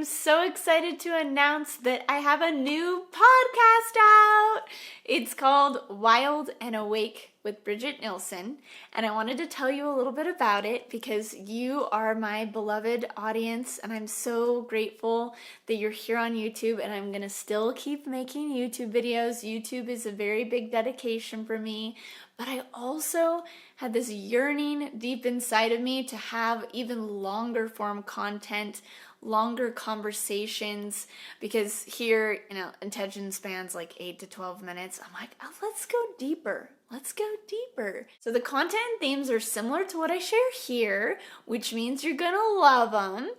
am so excited to announce that I have a new podcast out. It's called Wild and Awake with Bridget Nielsen, and I wanted to tell you a little bit about it because you are my beloved audience, and I'm so grateful that you're here on YouTube, and I'm going to still keep making YouTube videos. YouTube is a very big dedication for me, but I also had this yearning deep inside of me to have even longer form content, longer conversations, because here, attention spans like 8 to 12 minutes. I'm like, oh, let's go deeper. Let's go deeper. So the content and themes are similar to what I share here, which means you're gonna love them.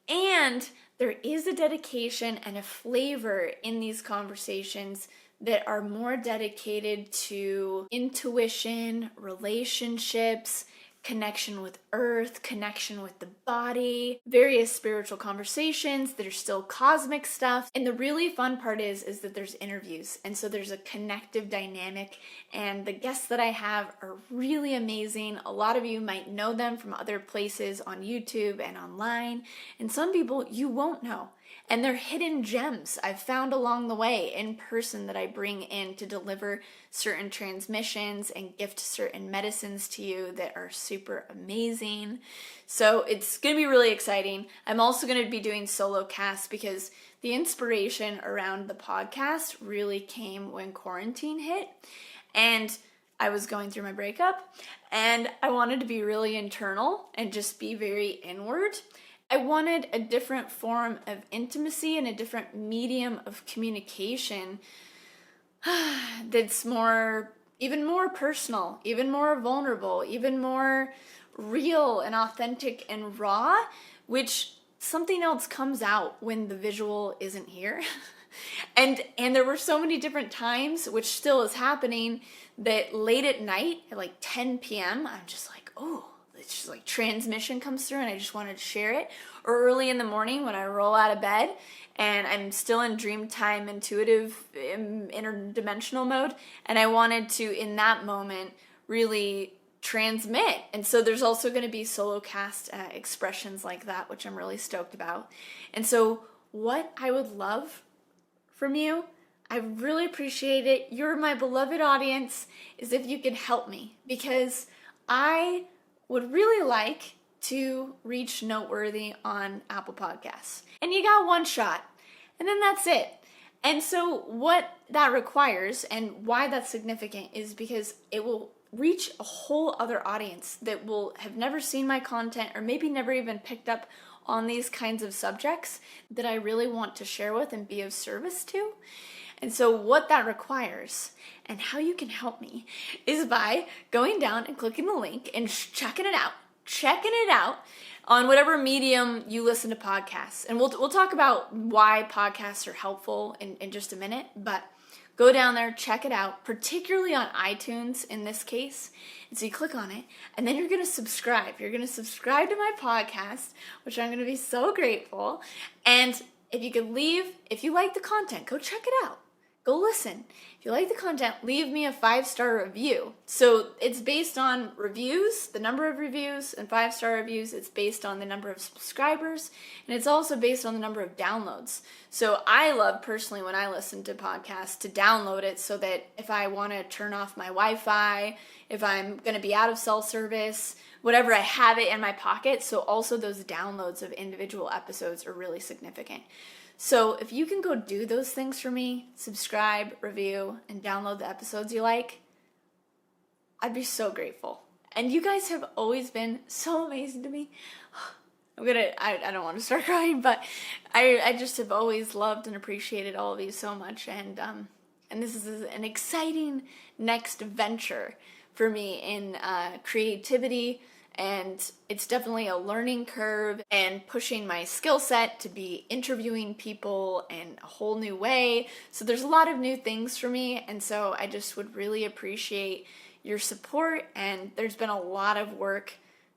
And there is a dedication and a flavor in these conversations that are more dedicated to intuition, relationships, connection with earth, connection with the body, various spiritual conversations that are still cosmic stuff. And the really fun part is that there's interviews. And so there's a connective dynamic, and the guests that I have are really amazing. A lot of you might know them from other places on YouTube and online, and some people you won't know. And they're hidden gems I've found along the way in person that I bring in to deliver certain transmissions and gift certain medicines to you that are super amazing. So it's going to be really exciting. I'm also going to be doing solocasts because the inspiration around the podcast really came when quarantine hit. And I was going through my breakup, and I wanted to be really internal and just be very inward. I wanted a different form of intimacy and a different medium of communication that's even more personal, even more vulnerable, even more real and authentic and raw, which something else comes out when the visual isn't here. And there were so many different times, which still is happening, that late at night at like 10 p.m., I'm just like, oh, it's just like transmission comes through and I just wanted to share it. Or early in the morning when I roll out of bed and I'm still in dream time, intuitive, interdimensional mode, and I wanted to, in that moment, really transmit. And so there's also going to be solocast expressions like that, which I'm really stoked about. And so what I would love from you, I really appreciate it, you're my beloved audience, is if you could help me, because I would really like to reach Noteworthy on Apple Podcasts. And you got one shot, and then that's it. And so what that requires and why that's significant is because it will reach a whole other audience that will have never seen my content or maybe never even picked up on these kinds of subjects that I really want to share with and be of service to. And so what that requires and how you can help me is by going down and clicking the link and checking it out on whatever medium you listen to podcasts. And we'll talk about why podcasts are helpful in just a minute, but go down there, check it out, particularly on iTunes in this case. And so you click on it, and then you're going to subscribe. You're going to subscribe to my podcast, which I'm going to be so grateful. And if you could if you like the content, go check it out. Go listen. If you like the content, leave me a 5-star review. So it's based on reviews, the number of reviews, and 5-star reviews. It's based on the number of subscribers, and it's also based on the number of downloads. So I love personally when I listen to podcasts to download it so that if I want to turn off my Wi-Fi, if I'm going to be out of cell service, whatever, I have it in my pocket. So also those downloads of individual episodes are really significant. So if you can go do those things for me, subscribe, review, and download the episodes you like, I'd be so grateful. And you guys have always been so amazing to me. I don't want to start crying, but I just have always loved and appreciated all of you so much. And this is an exciting next venture for me in creativity. And it's definitely a learning curve and pushing my skill set to be interviewing people in a whole new way. So there's a lot of new things for me. And so I just would really appreciate your support. And there's been a lot of work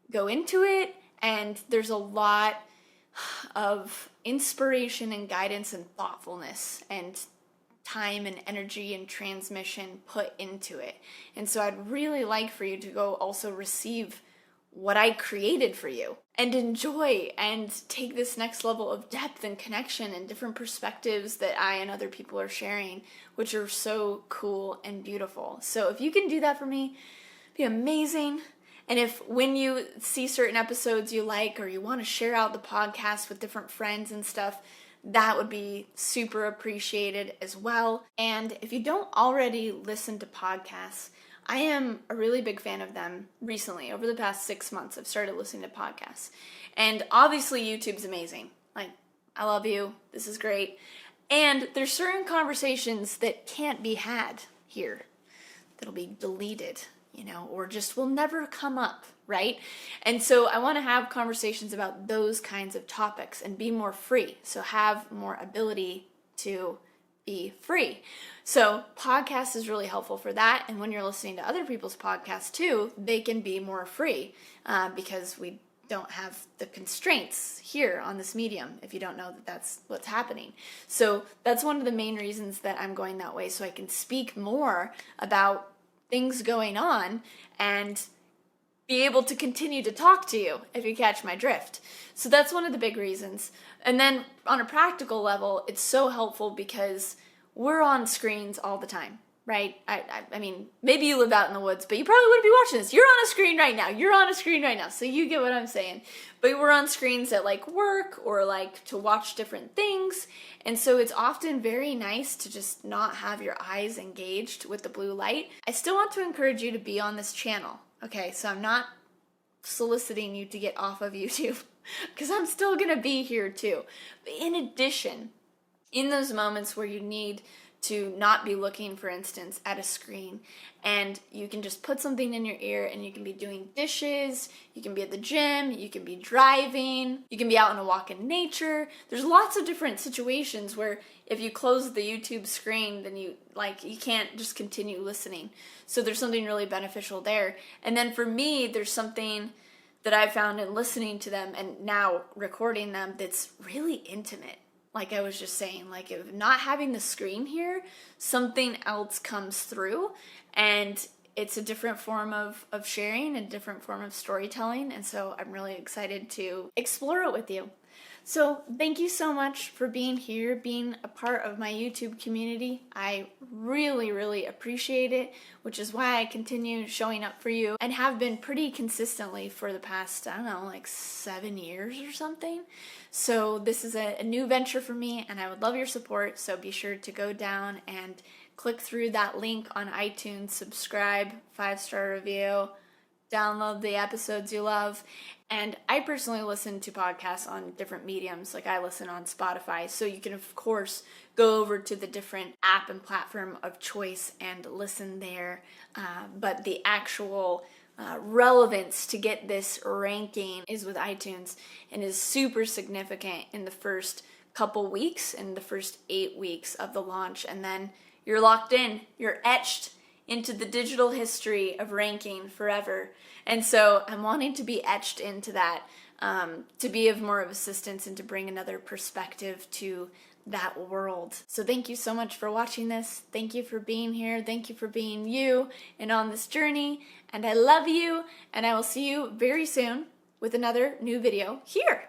go into it. And there's a lot of inspiration and guidance and thoughtfulness and time and energy and transmission put into it. And so I'd really like for you to go also receive what I created for you and enjoy and take this next level of depth and connection and different perspectives that I and other people are sharing, which are so cool and beautiful. So if you can do that for me, it'd be amazing. And if when you see certain episodes you like, or you want to share out the podcast with different friends and stuff, that would be super appreciated as well. And if you don't already listen to podcasts, I am a really big fan of them recently. Over the past 6 months, I've started listening to podcasts. And obviously YouTube's amazing. Like, I love you. This is great. And there's certain conversations that can't be had here. That'll be deleted, or just will never come up, right? And so I want to have conversations about those kinds of topics and be more free. So have more ability to be free. So podcast is really helpful for that. And when you're listening to other people's podcasts too, they can be more free because we don't have the constraints here on this medium if you don't know that that's what's happening. So that's one of the main reasons that I'm going that way, so I can speak more about things going on and be able to continue to talk to you, if you catch my drift. So that's one of the big reasons. And then on a practical level, it's so helpful because we're on screens all the time, right? I mean, maybe you live out in the woods, but you probably wouldn't be watching this. You're on a screen right now. You're on a screen right now. So you get what I'm saying. But we're on screens at like work or like to watch different things. And so it's often very nice to just not have your eyes engaged with the blue light. I still want to encourage you to be on this channel. Okay, so I'm not soliciting you to get off of YouTube because I'm still going to be here too. But in addition, in those moments where you need to not be looking, for instance, at a screen, and you can just put something in your ear and you can be doing dishes, you can be at the gym, you can be driving, you can be out on a walk in nature. There's lots of different situations where if you close the YouTube screen, then you can't just continue listening. So there's something really beneficial there. And then for me, there's something that I found in listening to them and now recording them that's really intimate. Like I was just saying, like if not having the screen here, something else comes through, and it's a different form of sharing, a different form of storytelling. And so I'm really excited to explore it with you. So thank you so much for being here, being a part of my YouTube community. I really, really appreciate it, which is why I continue showing up for you and have been pretty consistently for the past, 7 years or something. So this is a new venture for me, and I would love your support. So be sure to go down and click through that link on iTunes, subscribe, 5-star review, download the episodes you love. And I personally listen to podcasts on different mediums, like I listen on Spotify. So you can, of course, go over to the different app and platform of choice and listen there. But the actual relevance to get this ranking is with iTunes and is super significant in the first couple weeks, in the first 8 weeks of the launch. And then you're locked in, you're etched into the digital history of ranking forever. And so I'm wanting to be etched into that, to be of more of assistance and to bring another perspective to that world. So thank you so much for watching this. Thank you for being here. Thank you for being you and on this journey. And I love you. And I will see you very soon with another new video here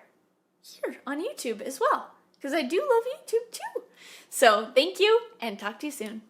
on YouTube as well, because I do love YouTube too. So thank you, and talk to you soon.